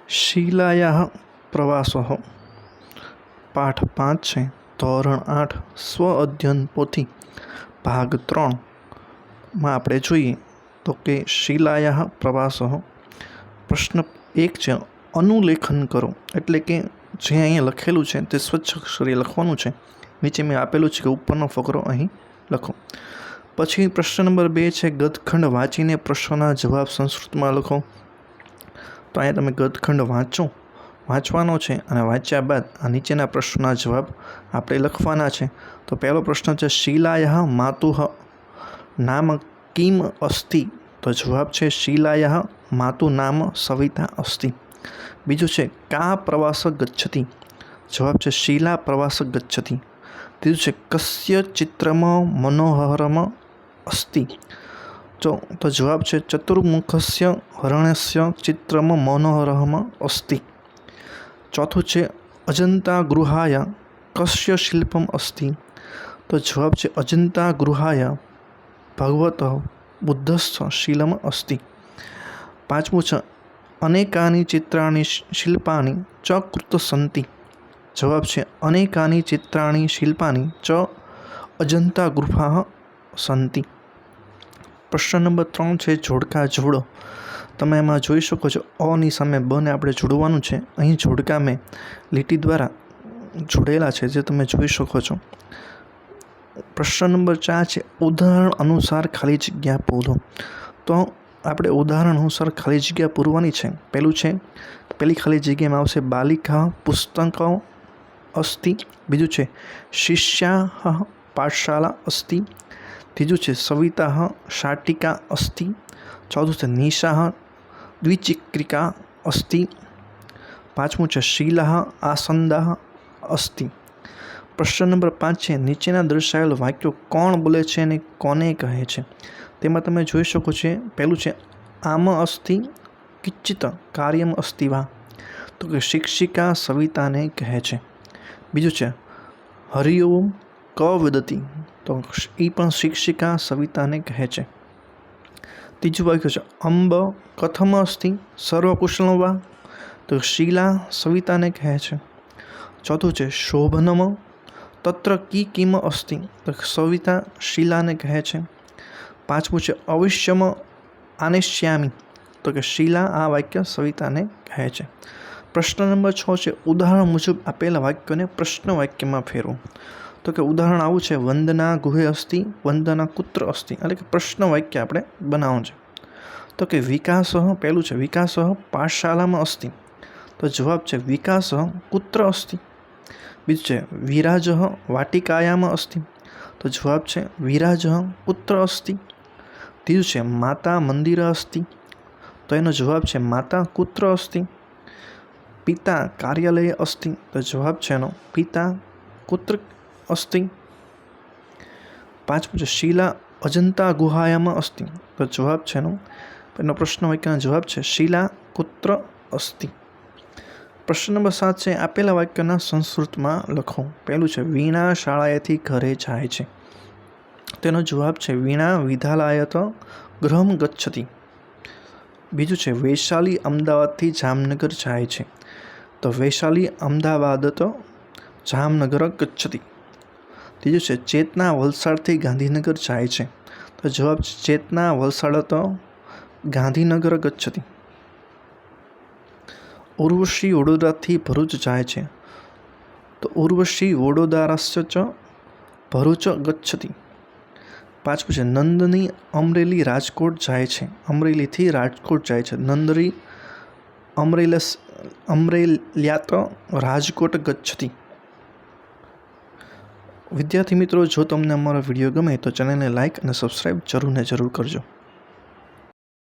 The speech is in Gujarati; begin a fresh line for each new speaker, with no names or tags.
શિલાયાઃ પ્રવાસઃ પાઠ 5 છે, ધોરણ 8 સ્વ અધ્યયન પોથી ભાગ 3 આપણે જોઈએ તો કે શિલાયાઃ પ્રવાસઃ. પ્રશ્ન 1 છે, અનુલેખન કરો, એટલે કે જે અહીંયા લખેલું છે તે સ્વચ્છ અક્ષરે લખવાનું છે. નીચે મેં આપેલું છે કે ઉપરનો ફકરો અહીં લખો. પછી પ્રશ્ન નંબર 2 છે, ગદખંડ વાંચીને પ્રશ્નના જવાબ સંસ્કૃતમાં લખો. તો અહીંયા તમે ગદખંડ વાંચવાનો છે અને વાંચ્યા બાદ આ નીચેના પ્રશ્નોના જવાબ આપણે લખવાના છે. તો પહેલો પ્રશ્ન છે, શિલાયાઃ માતુઃ નામ કિમ અસ્તિ? તો જવાબ છે શિલાયાઃ માતુ નામ સવિતા અસ્તિ. બીજું છે, કા પ્રવાસ ગચ્છતિ? જવાબ છે શિલા પ્રવાસ ગચ્છતિ. ત્રીજું છે, કસ્ય ચિત્રમ મનોહરમ અસ્તિ? તો જવાબ છે ચતુર્મુખસ્ય હરણસ્ય ચિત્રમ મનોહરમ અસ્તિ. ચોથું છે, અજંતા ગૃહાય કસ્ય શિલ્પમ અસ્તિ? તો જવાબ છે અજંતા ગૃહાય ભગવતઃ બુદ્ધસ્થ શિલમ અસ્તિ. પાંચમું છે, અનેકાની ચિત્રાણી શિલ્પાની ચ કૃત સંતિ? જવાબ છે અનેકાની ચિત્રાણી શિલ્પાની ચ અજંતા ગુફા સંતિ. પ્રશ્ન નંબર 3 છે, જોડકા જોડો. તમે એમાં જોઈ શકો છો અની સામે બને આપણે જોડવાનું છે. અહીં જોડકા મેં લીટી દ્વારા જોડેલા છે જે તમે જોઈ શકો છો. પ્રશ્ન નંબર 4 છે, ઉદાહરણ અનુસાર ખાલી જગ્યા પૂરો. તો આપણે ઉદાહરણ અનુસાર ખાલી જગ્યા પૂરવાની છે. પહેલી ખાલી જગ્યામાં આવશે બાલિકા પુસ્તક અસ્તિ. બીજું છે, શિષ્યાઃ પાઠશાલા અસ્તિ. ત્રીજું છે, સવિતા શાટિકા અસ્તિ. ચોથું છે, નિશા દ્વિચક્રિકા અસ્તિ. પાંચમું છે, શિલા આસંદા અસ્તિ. પ્રશ્ન નંબર 5 છે, નીચેના દર્શાવેલ વાક્યો કોણ બોલે છે અને કોને કહે છે? તેમાં તમે જોઈ શકો છો. પહેલું છે, આમ અસ્તિ કિંચિત કાર્યમ અસ્તિ વા? તો કે શિક્ષિકા સવિતાને કહે છે. બીજું છે, હરિ ઓમ ક વદતિ? તો એ પણ શિક્ષિકા સવિતાને કહે છે. ત્રીજું વાક્ય છે, અંબ કથમ અસ્તિ સર્વકુશલમ વા? તો શિલા સવિતાને કહે છે. ચોથું છે, શોભનમ તત્ર કી કિમ અસ્તિ? તો સવિતા શિલાને કહે છે. પાંચમું છે, અવશ્યમ આનેષ્યામિ? તો કે શિલા આ વાક્ય સવિતાને કહે છે. પ્રશ્ન નંબર 6 છે, ઉદાહરણ મુજબ આપેલા વાક્યોને પ્રશ્ન વાક્યમાં ફેરવો. તો કે ઉદાહરણ આવું છે, વંદના ગૃહે અસ્તિ વંદના કુત્ર અસ્તિ? એટલે કે પ્રશ્ન વાક્ય આપણે બનાવવાનું છે. તો કે વિકાસ, પહેલું છે, વિકાસ પાઠશાલામાં અસ્તિ? તો જવાબ છે વિકાસ કુત્ર અસ્તિ? બીજું છે, વિરાજ વાટિકાયામાં અસ્તિ? તો જવાબ છે વિરાજ કુત્ર અસ્તિ? ત્રીજું છે, માતા મંદિર અસ્તિ? તો એનો જવાબ છે માતા કુત્ર અસ્તિ? પિતા કાર્યાલય અસ્તિ? તો જવાબ છે એનો પિતા કુત્ર અસ્તિ? પાંચમું છે, શિલા અજંતા ગુહાયામાં અસ્તિ? તો જવાબ છે એનો પ્રશ્ન વાક્યનો જવાબ છે શિલા કુત્ર અસ્તિ. પ્રશ્ન નંબર 7 છે, આપેલા વાક્યના સંસ્કૃતમાં લખો. પહેલું છે, વીણા શાળાએથી ઘરે જાય છે? તેનો જવાબ છે વીણા વિદ્યાલયત ગૃહમ ગચ્છતિ. બીજું છે, વૈશાલી અમદાવાદથી જામનગર જાય છે? તો વૈશાલી અમદાવાદત જામનગર ગચ્છતિ. ત્રીજું છે, ચેતના વલસાડથી ગાંધીનગર જાય છે? તો જવાબ છે ચેતના વલસાડત ગાંધીનગર ગચ્છતિ. ઉર્વશી વડોદરાથી ભરૂચ જાય છે? તો ઉર્વશી વડોદરાસ્ય ચ ભરૂચ ગચ્છતિ. પાંચમું છે, નંદની અમરેલી રાજકોટ જાય છે? અમરેલીથી રાજકોટ જાય છે. નંદરી અમરેલ્યાત રાજકોટ ગચ્છતિ. વિદ્યાર્થી મિત્રો, જો તમને અમારો વિડીયો ગમે તો ચેનલને લાઇક અને સબસ્ક્રાઈબ જરૂર કરજો.